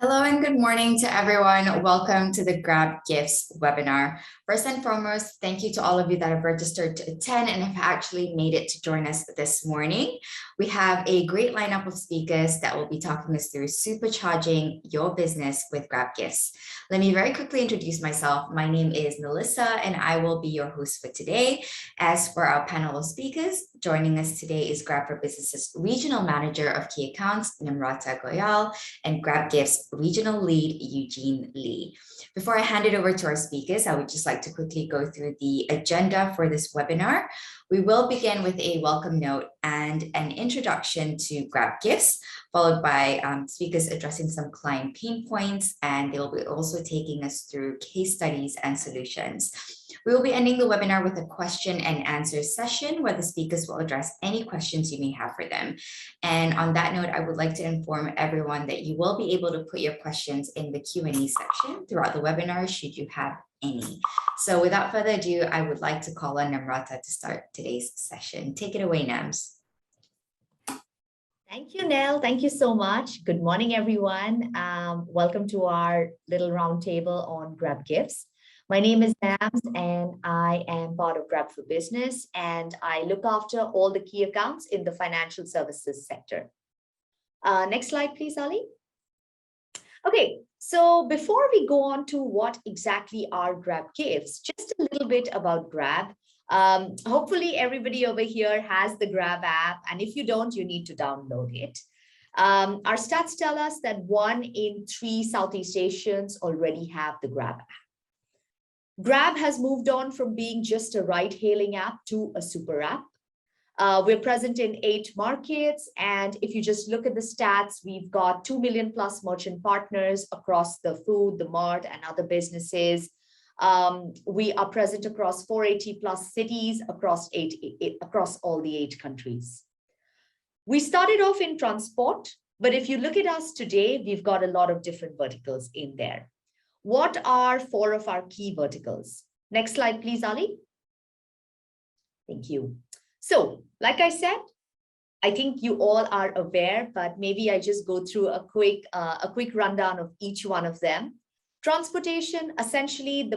Hello and good morning to everyone. Welcome to the GrabGifts webinar. First and foremost, thank you to all of you that have registered to attend and have actually made it to join us this morning. We have a great lineup of speakers that will be talking us through supercharging your business with GrabGifts. Let me very quickly introduce myself. My name is Melissa and I will be your host for today. As for our panel of speakers, joining us today is Grab for Business's Regional Manager of Key Accounts, Namrata Goyal, and GrabGifts Regional Lead, Eugene Lee. Before I hand it over to our speakers, I would just like to quickly go through the agenda for this webinar. We will begin with a welcome note and an introduction to GrabGifts, followed by speakers addressing some client pain points, and they'll be also taking us through case studies and solutions. We will be ending the webinar with a question and answer session where the speakers will address any questions you may have for them. And on that note, I would like to inform everyone that you will be able to put your questions in the Q&A section throughout the webinar should you have any. So without further ado, I would like to call on Namrata to start today's session. Take it away, Nams. Thank you, Nell. Thank you so much. Good morning, everyone. Welcome to our little roundtable on GrabGifts. My name is Nams and I am part of Grab for Business, and I look after all the key accounts in the financial services sector. Next slide, please, Ali. Okay, so before we go on to what exactly are GrabGifts, just a little bit about Grab. Hopefully everybody over here has the Grab app, and if you don't, you need to download it. Our stats tell us that 1 in 3 Southeast Asians already have the Grab app. Grab has moved on from being just a ride-hailing app to a super app. We're present in 8 markets, and if you just look at the stats, we've got 2 million plus merchant partners across the food, the mart, and other businesses. We are present across 480 plus cities across all the 8 countries. We started off in transport, but if you look at us today, we've got a lot of different verticals in there. What are 4 of our key verticals? Next slide, please, Ali. Thank you. So, like I said, I think you all are aware, but maybe I just go through a quick rundown of each one of them. Transportation, essentially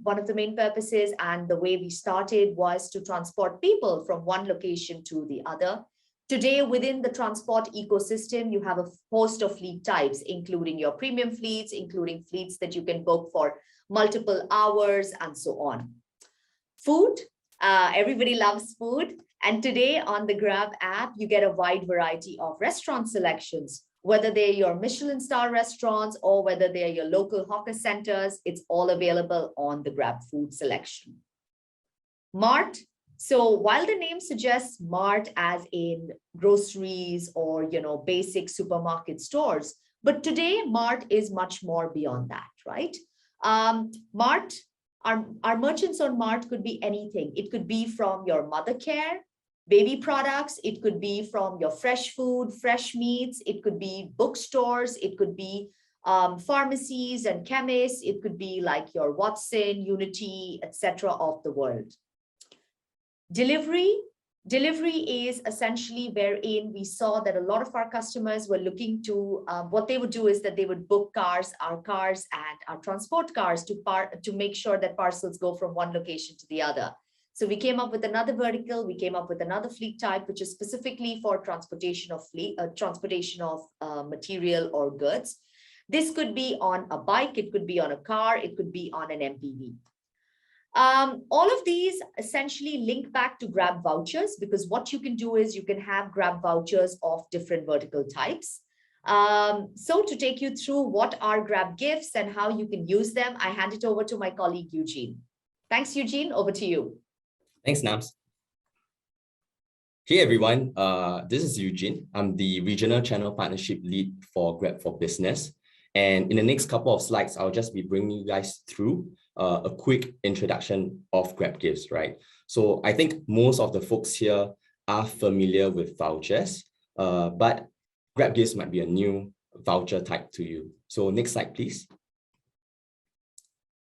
one of the main purposes and the way we started was to transport people from one location to the other. Today, within the transport ecosystem, you have a host of fleet types, including your premium fleets, including fleets that you can book for multiple hours and so on. Food, everybody loves food. And today on the Grab app, you get a wide variety of restaurant selections, whether they're your Michelin star restaurants or whether they're your local hawker centers, it's all available on the Grab food selection. Mart. So while the name suggests mart as in groceries or, basic supermarket stores, but today mart is much more beyond that, right? Mart, our merchants on mart could be anything. It could be from your mother care, baby products. It could be from your fresh food, fresh meats. It could be bookstores. It could be pharmacies and chemists. It could be like your Watson, Unity, etc. of the world. Delivery is essentially wherein we saw that a lot of our customers were looking to, what they would do is that they would book our cars and our transport cars to make sure that parcels go from one location to the other. So we came up with another vertical, we came up with another fleet type, which is specifically for transportation of material or goods. This could be on a bike, it could be on a car, it could be on an MPV. All of these essentially link back to Grab vouchers, because what you can do is you can have Grab vouchers of different vertical types. So to take you through what are Grab gifts and how you can use them, I hand it over to my colleague, Eugene. Thanks, Eugene. Over to you. Thanks, Nams. Hey, everyone. This is Eugene. I'm the Regional Channel Partnership Lead for Grab for Business. And in the next couple of slides, I'll just be bringing you guys through a quick introduction of GrabGifts, right? So I think most of the folks here are familiar with vouchers, but GrabGifts might be a new voucher type to you. So next slide, please.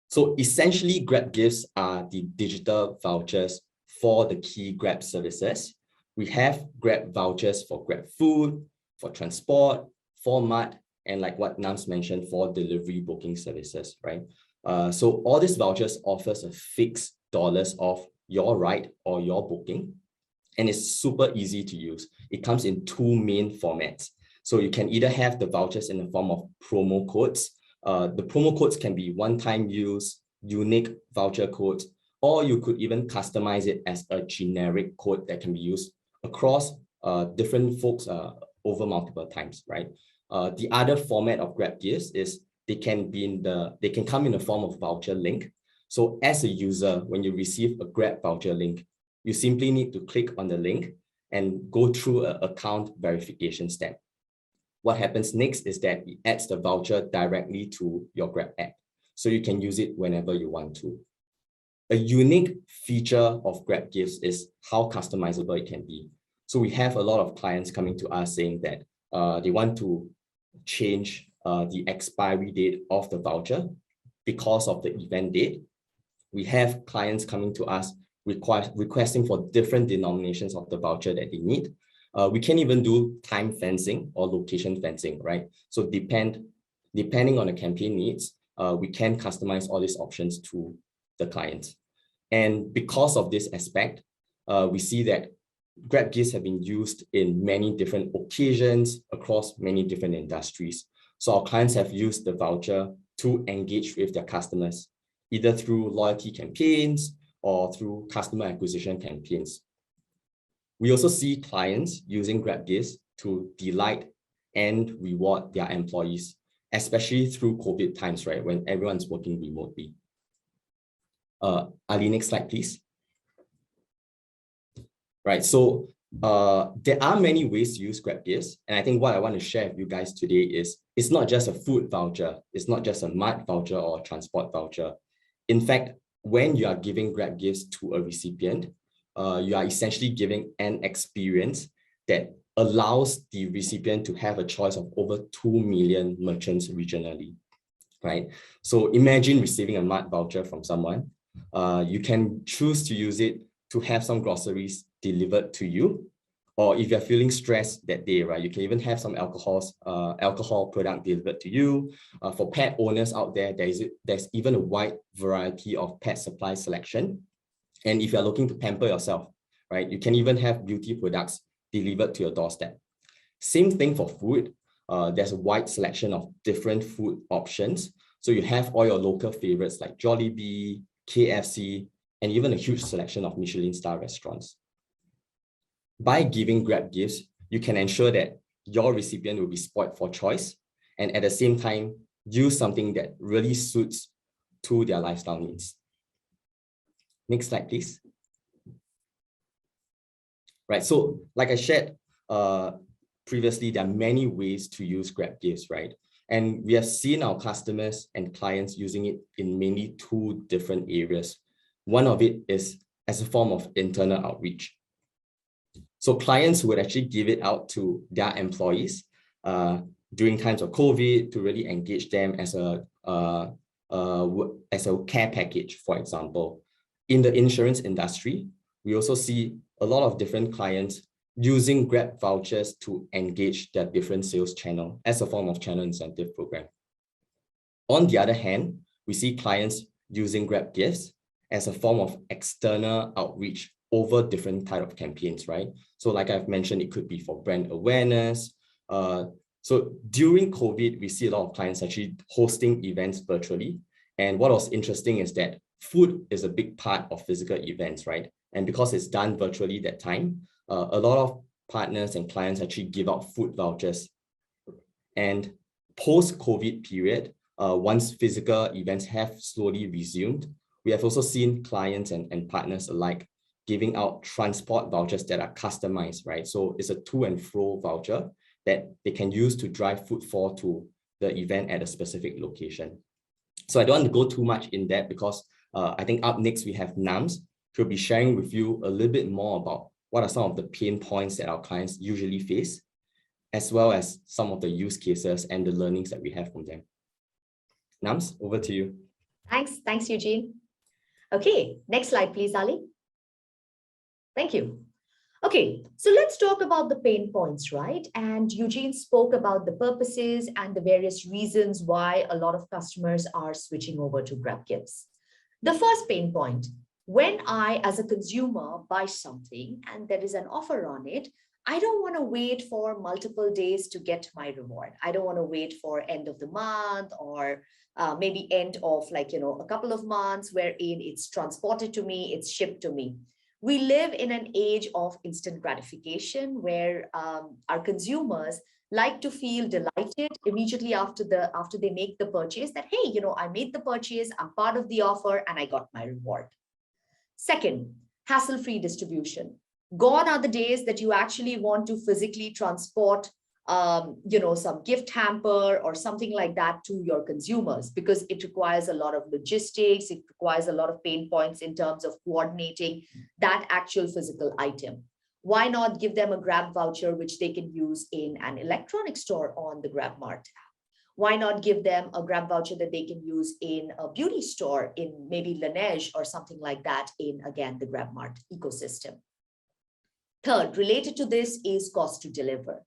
So essentially, GrabGifts are the digital vouchers for the key Grab services. We have Grab vouchers for Grab food, for transport, for mart, and like what Nams mentioned, for delivery booking services, right? So all these vouchers offers a fixed dollars off your ride or your booking, and it's super easy to use. It comes in two main formats. So you can either have the vouchers in the form of promo codes. The promo codes can be one-time use, unique voucher codes, or you could even customize it as a generic code that can be used across different folks over multiple times, right? The other format of GrabGifts is they can come in the form of voucher link. So as a user, when you receive a Grab voucher link, you simply need to click on the link and go through an account verification step. What happens next is that it adds the voucher directly to your Grab app, so you can use it whenever you want to. A unique feature of GrabGifts is how customizable it can be. So we have a lot of clients coming to us saying that they want to change the expiry date of the voucher because of the event date. We have clients coming to us requesting for different denominations of the voucher that they need. We can even do time fencing or location fencing, right? So depending on the campaign needs, we can customize all these options to the client. And because of this aspect, we see that GrabGifts have been used in many different occasions across many different industries. So our clients have used the voucher to engage with their customers, either through loyalty campaigns or through customer acquisition campaigns. We also see clients using GrabGifts to delight and reward their employees, especially through COVID times, right, when everyone's working remotely. Ali, next slide, please. Right, so there are many ways to use GrabGifts, and I think what I want to share with you guys today is it's not just a food voucher, it's not just a mart voucher or a transport voucher. In fact, when you are giving GrabGifts to a recipient, you are essentially giving an experience that allows the recipient to have a choice of over 2 million merchants regionally, right? So imagine receiving a mart voucher from someone. You can choose to use it to have some groceries delivered to you, or if you're feeling stressed that day, right, you can even have some alcohol product delivered to you. For pet owners out there, there's even a wide variety of pet supply selection. And if you're looking to pamper yourself, right, you can even have beauty products delivered to your doorstep. Same thing for food. There's a wide selection of different food options. So you have all your local favorites like Jollibee, KFC, and even a huge selection of Michelin star restaurants. By giving GrabGifts, you can ensure that your recipient will be spoiled for choice, and at the same time, use something that really suits to their lifestyle needs. Next slide, please. Right, so like I shared previously, there are many ways to use GrabGifts, right? And we have seen our customers and clients using it in mainly two different areas. One of it is as a form of internal outreach. So clients would actually give it out to their employees during times of COVID to really engage them as a care package, for example. In the insurance industry, we also see a lot of different clients using Grab vouchers to engage their different sales channel as a form of channel incentive program. On the other hand, we see clients using GrabGifts as a form of external outreach over different type of campaigns, right? So like I've mentioned, it could be for brand awareness. So during COVID, we see a lot of clients actually hosting events virtually. And what was interesting is that food is a big part of physical events, right? And because it's done virtually that time, a lot of partners and clients actually give out food vouchers. And post-COVID period, once physical events have slowly resumed, we have also seen clients and partners alike giving out transport vouchers that are customized, right? So it's a to and fro voucher that they can use to drive footfall to the event at a specific location. So I don't want to go too much in that because I think up next we have Nams, who'll be sharing with you a little bit more about what are some of the pain points that our clients usually face, as well as some of the use cases and the learnings that we have from them. Nams, over to you. Thanks, Eugene. Okay, next slide, please, Ali. Thank you. Okay, so let's talk about the pain points, right? And Eugene spoke about the purposes and the various reasons why a lot of customers are switching over to GrabGifts. The first pain point, when I, as a consumer, buy something and there is an offer on it, I don't want to wait for multiple days to get my reward. I don't want to wait for end of the month or maybe end of a couple of months wherein it's transported to me, it's shipped to me. We live in an age of instant gratification where our consumers like to feel delighted immediately after they make the purchase that, hey, I made the purchase, I'm part of the offer, and I got my reward. Second, hassle-free distribution. Gone are the days that you actually want to physically transport some gift hamper or something like that to your consumers, because it requires a lot of logistics, it requires a lot of pain points in terms of coordinating that actual physical item. Why not give them a Grab voucher, which they can use in an electronics store on the GrabMart app? Why not give them a Grab voucher that they can use in a beauty store in maybe Laneige or something like that in, again, the GrabMart ecosystem? Third, related to this is cost to deliver.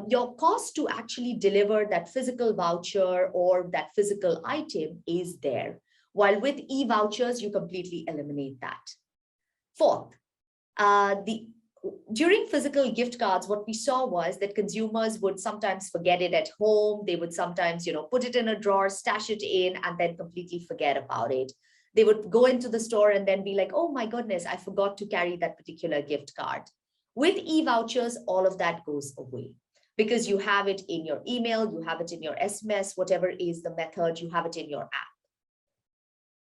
Your cost to actually deliver that physical voucher or that physical item is there, while with e-vouchers, you completely eliminate that. Fourth, during physical gift cards, what we saw was that consumers would sometimes forget it at home. They would sometimes, put it in a drawer, stash it in, and then completely forget about it. They would go into the store and then be like, oh my goodness, I forgot to carry that particular gift card. With e-vouchers, all of that goes away because you have it in your email, you have it in your SMS, whatever is the method, you have it in your app.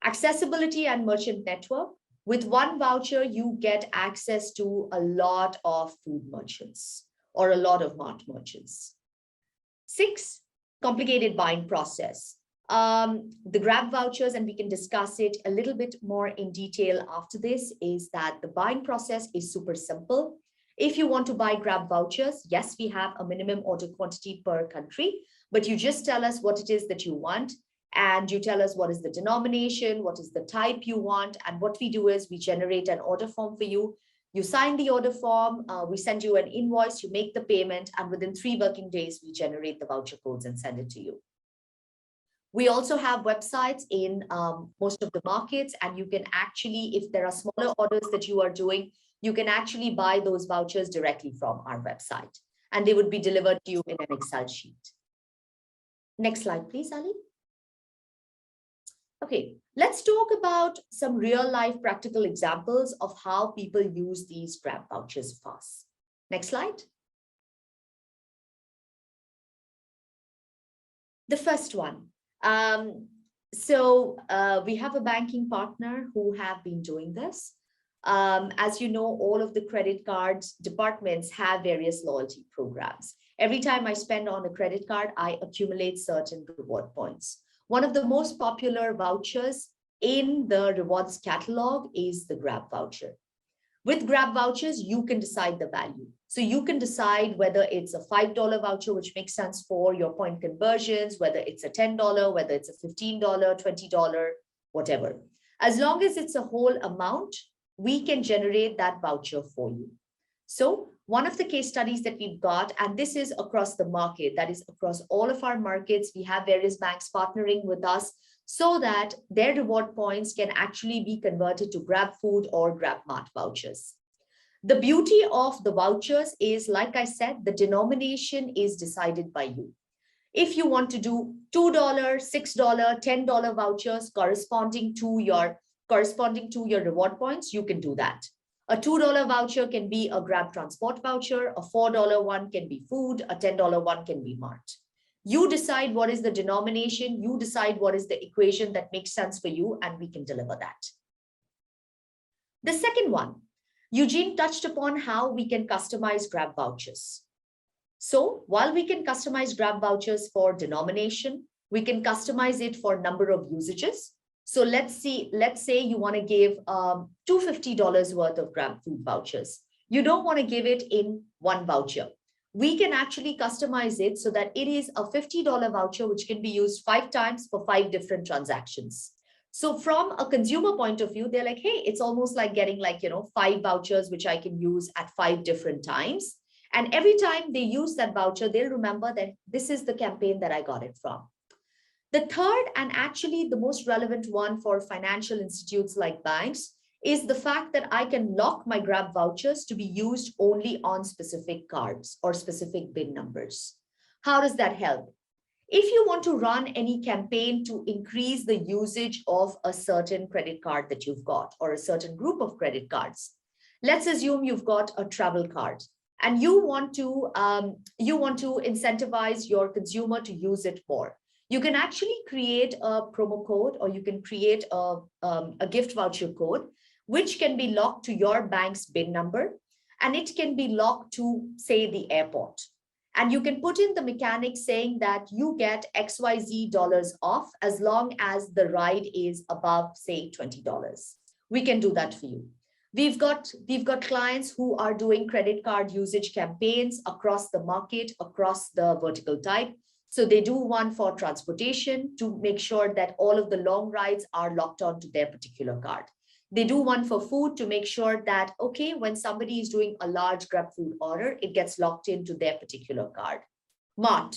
Accessibility and merchant network. With one voucher, you get access to a lot of food merchants or a lot of mart merchants. 6, complicated buying process. The Grab vouchers, and we can discuss it a little bit more in detail after this, is that the buying process is super simple. If you want to buy Grab vouchers, yes, we have a minimum order quantity per country, but you just tell us what it is that you want. And you tell us what is the denomination, what is the type you want. And what we do is we generate an order form for you. You sign the order form, we send you an invoice, you make the payment, and within 3 working days, we generate the voucher codes and send it to you. We also have websites in most of the markets, and you can actually, if there are smaller orders that you are doing, you can actually buy those vouchers directly from our website, and they would be delivered to you in an Excel sheet. Next slide, please, Ali. Okay, let's talk about some real-life practical examples of how people use these Grab vouchers for us. Next slide. The first one. We have a banking partner who have been doing this. As you know, all of the credit cards departments have various loyalty programs. Every time I spend on a credit card, I accumulate certain reward points. One of the most popular vouchers in the rewards catalog is the Grab voucher. With Grab vouchers, you can decide the value. So you can decide whether it's a $5 voucher, which makes sense for your point conversions, whether it's a $10, whether it's a $15, $20, whatever. As long as it's a whole amount, we can generate that voucher for you. So one of the case studies that we've got, and this is across the market, that is across all of our markets, we have various banks partnering with us so that their reward points can actually be converted to Grab Food or GrabMart vouchers. The beauty of the vouchers is, like I said, the denomination is decided by you. If you want to do $2, $6, $10 vouchers corresponding to your reward points, you can do that. A $2 voucher can be a Grab transport voucher, a $4 one can be food, a $10 one can be mart. You decide what is the denomination, you decide what is the equation that makes sense for you, and we can deliver that. The second one, Eugene touched upon how we can customize Grab vouchers. So while we can customize Grab vouchers for denomination, we can customize it for number of usages. So let's say you want to give $250 worth of Grab food vouchers. You don't want to give it in one voucher. We can actually customize it so that it is a $50 voucher, which can be used 5 times for 5 different transactions. So from a consumer point of view, they're like, hey, it's almost like getting like, 5 vouchers, which I can use at 5 different times. And every time they use that voucher, they'll remember that this is the campaign that I got it from. The third, and actually the most relevant one for financial institutes like banks, is the fact that I can lock my Grab vouchers to be used only on specific cards or specific BIN numbers. How does that help? If you want to run any campaign to increase the usage of a certain credit card that you've got or a certain group of credit cards, let's assume you've got a travel card and you want to incentivize your consumer to use it more. You can actually create a promo code, or you can create a gift voucher code, which can be locked to your bank's BIN number, and it can be locked to, say, the airport. And you can put in the mechanic saying that you get XYZ dollars off as long as the ride is above, say, $20. We can do that for you. We've got clients who are doing credit card usage campaigns across the market, across the vertical type. So they do one for transportation to make sure that all of the long rides are locked onto their particular card. They do one for food to make sure that, okay, when somebody is doing a large Grab food order, it gets locked into their particular card. Mart.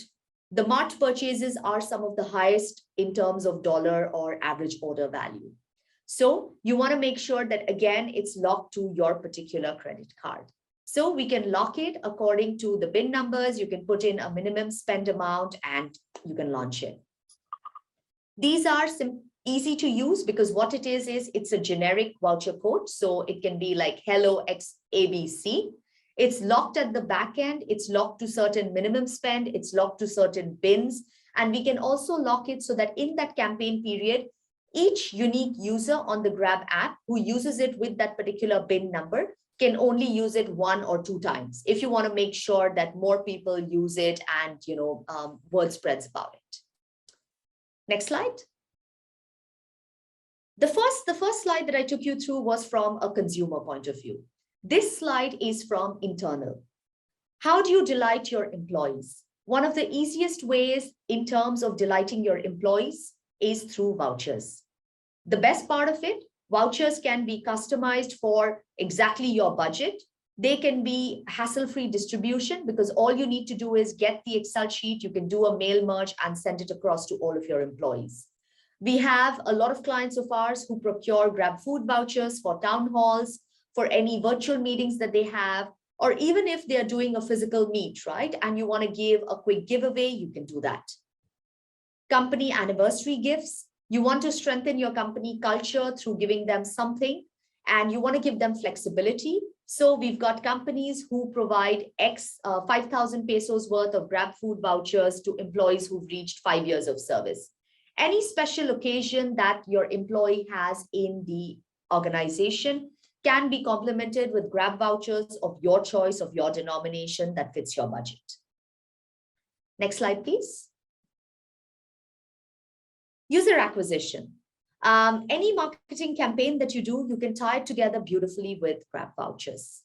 The Mart purchases are some of the highest in terms of dollar or average order value. So you want to make sure that, again, it's locked to your particular credit card. So we can lock it according to the BIN numbers. You can put in a minimum spend amount and you can launch it. These are easy to use because what it is it's a generic voucher code. So it can be like hello x ABC. It's locked at the back end. It's locked to certain minimum spend. It's locked to certain bins. And we can also lock it so that in that campaign period, each unique user on the Grab app who uses it with that particular bin number can only use it 1 or 2 times if you want to make sure that more people use it and word spreads about it. Next slide. The first slide that I took you through was from a consumer point of view. This slide is from internal. How do you delight your employees? One of the easiest ways in terms of delighting your employees is through vouchers. The best part of it, vouchers can be customized for exactly your budget. They can be hassle-free distribution because all you need to do is get the Excel sheet. You can do a mail merge and send it across to all of your employees. We have a lot of clients of ours who procure Grab food vouchers for town halls, for any virtual meetings that they have, or even if they're doing a physical meet, right? And you want to give a quick giveaway, you can do that. Company anniversary gifts. You want to strengthen your company culture through giving them something, and you want to give them flexibility. So we've got companies who provide 5,000 pesos worth of Grab food vouchers to employees who've reached 5 years of service. Any special occasion that your employee has in the organization can be complemented with Grab vouchers of your choice, of your denomination that fits your budget. Next slide, please. User acquisition. Any marketing campaign that you do, you can tie it together beautifully with Grab vouchers.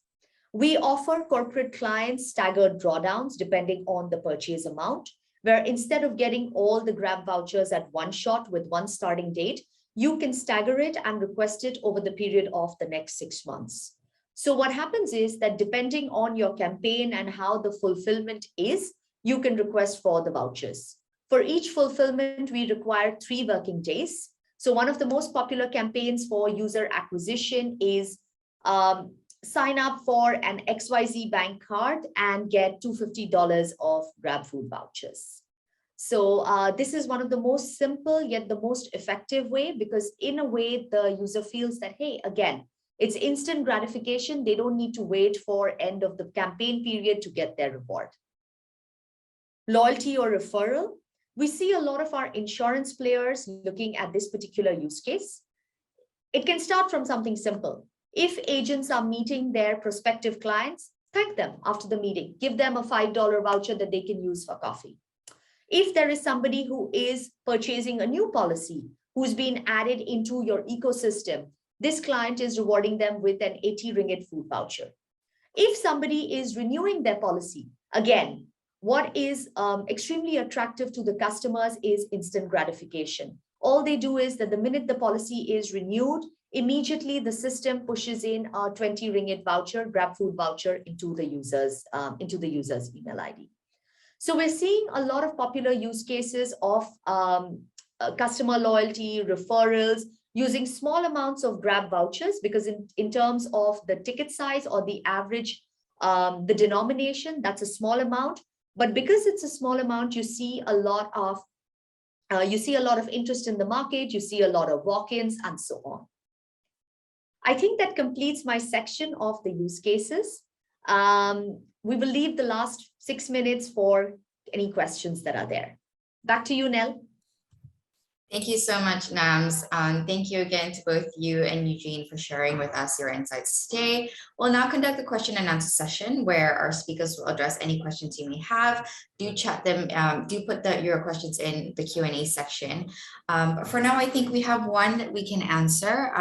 We offer corporate clients staggered drawdowns depending on the purchase amount, where instead of getting all the Grab vouchers at one shot with one starting date, you can stagger it and request it over the period of the next 6 months. So what happens is that depending on your campaign and how the fulfillment is, you can request for the vouchers. For each fulfillment, we require 3 working days. So one of the most popular campaigns for user acquisition is sign up for an XYZ bank card and get $250 of Grab food vouchers. So this is one of the most simple yet the most effective way, because in a way the user feels that, hey, again, it's instant gratification. They don't need to wait for end of the campaign period to get their reward. Loyalty or referral. We see a lot of our insurance players looking at this particular use case. It can start from something simple. If agents are meeting their prospective clients, thank them after the meeting. Give them a $5 voucher that they can use for coffee. If there is somebody who is purchasing a new policy, who's been added into your ecosystem, this client is rewarding them with an 80 ringgit food voucher. If somebody is renewing their policy, again, what is extremely attractive to the customers is instant gratification. All they do is that the minute the policy is renewed, immediately the system pushes in a 20 ringgit voucher, Grab food voucher into the user's email ID. So we're seeing a lot of popular use cases of customer loyalty, referrals, using small amounts of Grab vouchers, because in terms of the ticket size or the average, the denomination, that's a small amount. But because it's a small amount, you see a lot of interest in the market, you see a lot of walk-ins and so on. I think that completes my section of the use cases. We will leave the last 6 minutes for any questions that are there. Back to you, Nell. Thank you so much, Nams. Thank you again to both you and Eugene for sharing with us your insights today. We'll now conduct a question and answer session where our speakers will address any questions you may have. Do chat them, do put your questions in the Q&A section. But for now, I think we have one that we can answer.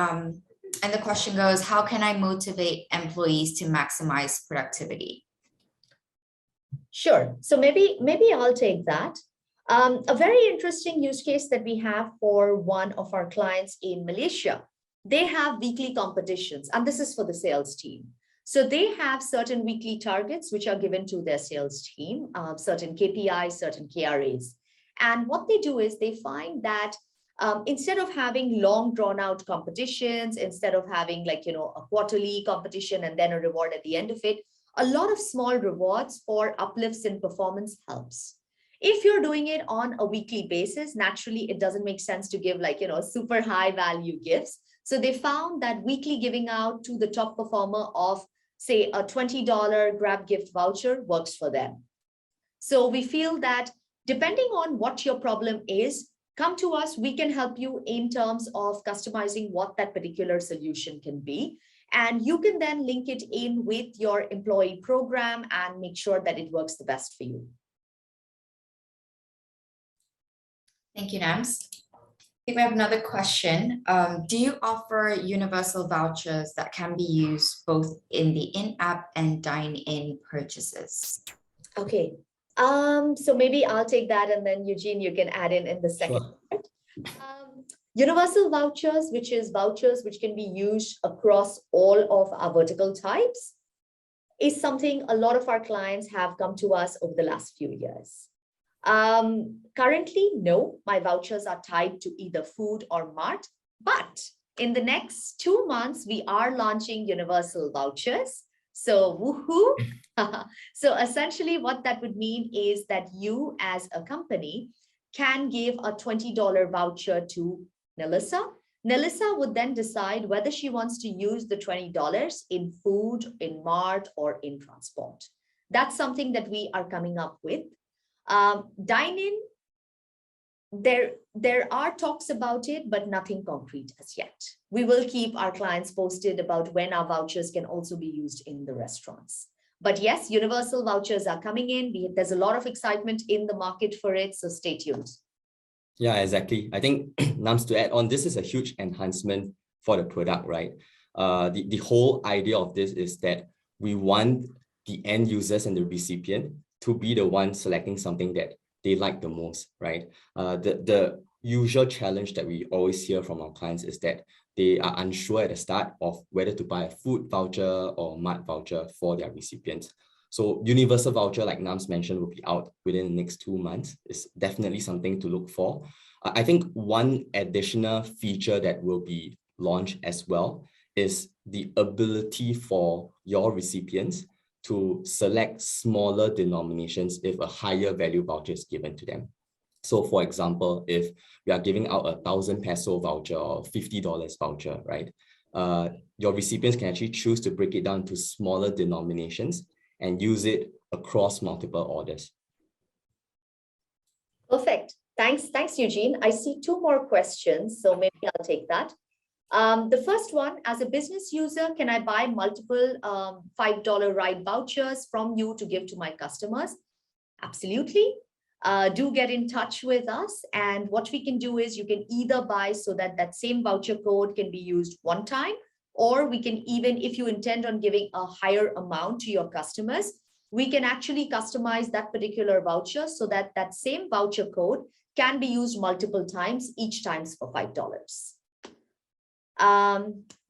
And the question goes, how can I motivate employees to maximize productivity? Sure. So maybe I'll take that. A very interesting use case that we have for one of our clients in Malaysia. They have weekly competitions, and this is for the sales team. So they have certain weekly targets which are given to their sales team, certain KPIs, certain KRAs. And what they do is they find that instead of having long drawn out competitions, instead of having a quarterly competition and then a reward at the end of it, a lot of small rewards for uplifts in performance helps. If you're doing it on a weekly basis, naturally, it doesn't make sense to give super high value gifts. So they found that weekly giving out to the top performer of, say, a $20 Grab gift voucher works for them. So we feel that depending on what your problem is, come to us, we can help you in terms of customizing what that particular solution can be. And you can then link it in with your employee program and make sure that it works the best for you. Thank you, Nams. I think we have another question. Do you offer universal vouchers that can be used both in the in-app and dine-in purchases? Okay. So maybe I'll take that, and then Eugene, you can add in the second part. Universal vouchers, which is vouchers which can be used across all of our vertical types, is something a lot of our clients have come to us over the last few years. Currently, no, my vouchers are tied to either food or mart, but in the next 2 months, we are launching universal vouchers. So woohoo! So essentially what that would mean is that you as a company can give a $20 voucher to Nelissa. Nelissa would then decide whether she wants to use the $20 in food, in mart, or in transport. That's something that we are coming up with. Dine-in, there are talks about it, but nothing concrete as yet. We will keep our clients posted about when our vouchers can also be used in the restaurants. But yes, universal vouchers are coming in. There's a lot of excitement in the market for it, so stay tuned. Yeah, exactly. I think, Nams, to add on, this is a huge enhancement for the product, right? The whole idea of this is that we want the end users and the recipient to be the one selecting something that they like the most, right? The usual challenge that we always hear from our clients is that they are unsure at the start of whether to buy a food voucher or mart voucher for their recipients. So universal voucher, like Nams mentioned, will be out within the next 2 months. It's definitely something to look for. I think one additional feature that will be launched as well is the ability for your recipients to select smaller denominations if a higher value voucher is given to them. So for example, if we are giving out a 1,000 peso voucher or $50 voucher, right? Your recipients can actually choose to break it down to smaller denominations and use it across multiple orders. Perfect. Thanks, Eugene. I see 2 more questions, so maybe I'll take that. The first one, as a business user, can I buy multiple $5 ride vouchers from you to give to my customers? Absolutely. Do get in touch with us. And what we can do is you can either buy so that that same voucher code can be used one time, or we can even, if you intend on giving a higher amount to your customers, we can actually customize that particular voucher so that that same voucher code can be used multiple times, each times for $5.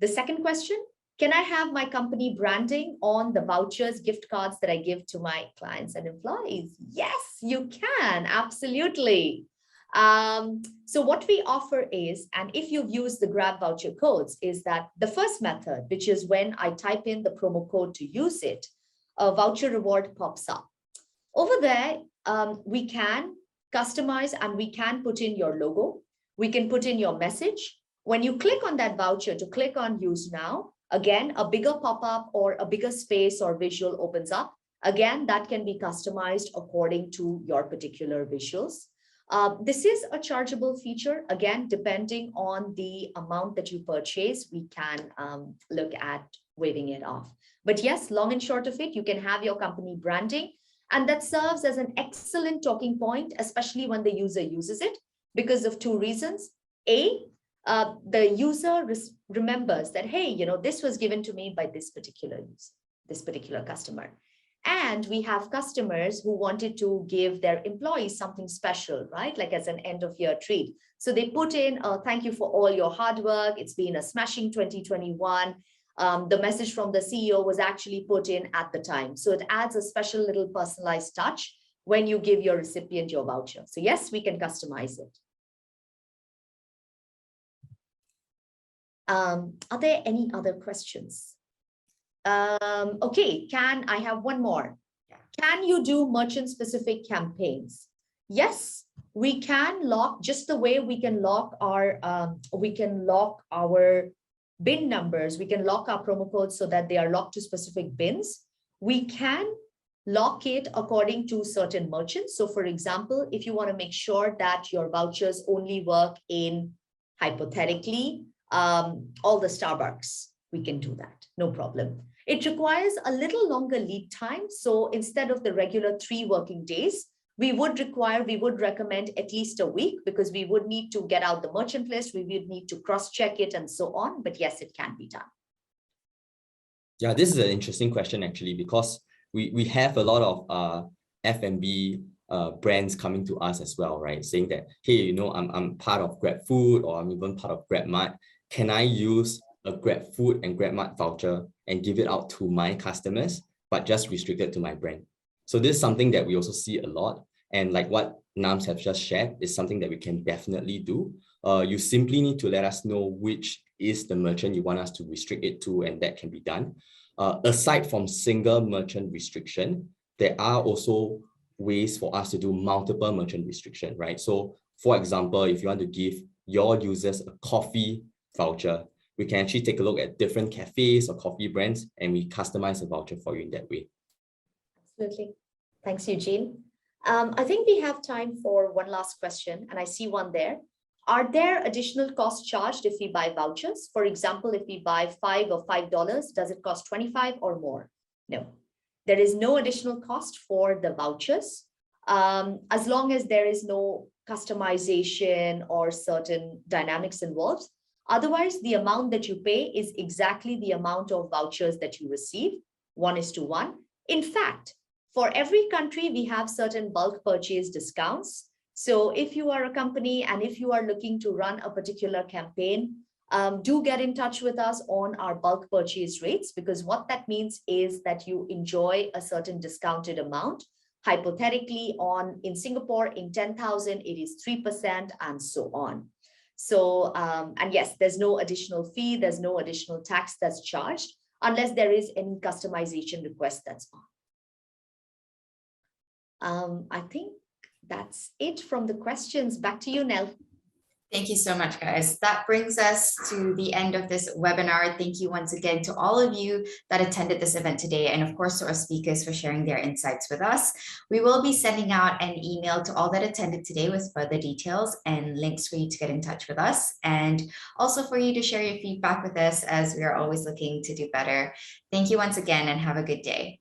The second question, can I have my company branding on the vouchers, gift cards that I give to my clients and employees? Yes, you can, absolutely. So what we offer is, and if you've used the Grab voucher codes, is that the first method, which is when I type in the promo code to use it, a voucher reward pops up. Over there, we can customize and we can put in your logo. We can put in your message. When you click on that voucher to click on use now, again, a bigger pop-up or a bigger space or visual opens up. Again, that can be customized according to your particular visuals. This is a chargeable feature. Again, depending on the amount that you purchase, we can look at waiving it off. But yes, long and short of it, you can have your company branding, and that serves as an excellent talking point, especially when the user uses it, because of two reasons. A, the user remembers that, hey, this was given to me by this particular user, this particular customer. And we have customers who wanted to give their employees something special, right? Like as an end of year treat. So they put in, thank you for all your hard work. It's been a smashing 2021. The message from the CEO was actually put in at the time. So it adds a special little personalized touch when you give your recipient your voucher. So yes, we can customize it. Are there any other questions? Okay, I have one more. Can you do merchant specific campaigns? Yes, we can lock, just the way we can lock our bin numbers, we can lock our promo codes so that they are locked to specific bins. We can lock it according to certain merchants. So for example, if you want to make sure that your vouchers only work in, hypothetically, all the Starbucks, we can do that, no problem. It requires a little longer lead time. So instead of the regular 3 working days, we would recommend at least a week, because we would need to get out the merchant list. We would need to cross-check it and so on. But yes, it can be done. Yeah, this is an interesting question actually, because we have a lot of F&B brands coming to us as well, right? Saying that, hey, I'm part of GrabFood, or I'm even part of GrabMart. Can I use a GrabFood and GrabMart voucher and give it out to my customers, but just restricted to my brand? So this is something that we also see a lot. And like what Nams have just shared is something that we can definitely do. You simply need to let us know which is the merchant you want us to restrict it to, and that can be done. Aside from single merchant restriction, there are also ways for us to do multiple merchant restriction, right? So for example, if you want to give your users a coffee voucher, we can actually take a look at different cafes or coffee brands, and we customize a voucher for you in that way. Absolutely. Thanks, Eugene. I think we have time for one last question, and I see one there. Are there additional costs charged if we buy vouchers? For example, if we buy $5 or $5, does it cost $25 or more? No, there is no additional cost for the vouchers, as long as there is no customization or certain dynamics involved. Otherwise, the amount that you pay is exactly the amount of vouchers that you receive, 1:1. In fact, for every country, we have certain bulk purchase discounts. So if you are a company and if you are looking to run a particular campaign, do get in touch with us on our bulk purchase rates, because what that means is that you enjoy a certain discounted amount. Hypothetically, in Singapore, in 10,000, it is 3% and so on. So, and yes, there's no additional fee, there's no additional tax that's charged unless there is any customization request that's on. I think that's it from the questions. Back to you, Nell. Thank you so much, guys. That brings us to the end of this webinar. Thank you once again to all of you that attended this event today, and of course to our speakers for sharing their insights with us. We will be sending out an email to all that attended today with further details and links for you to get in touch with us, and also for you to share your feedback with us, as we are always looking to do better. Thank you once again, and have a good day.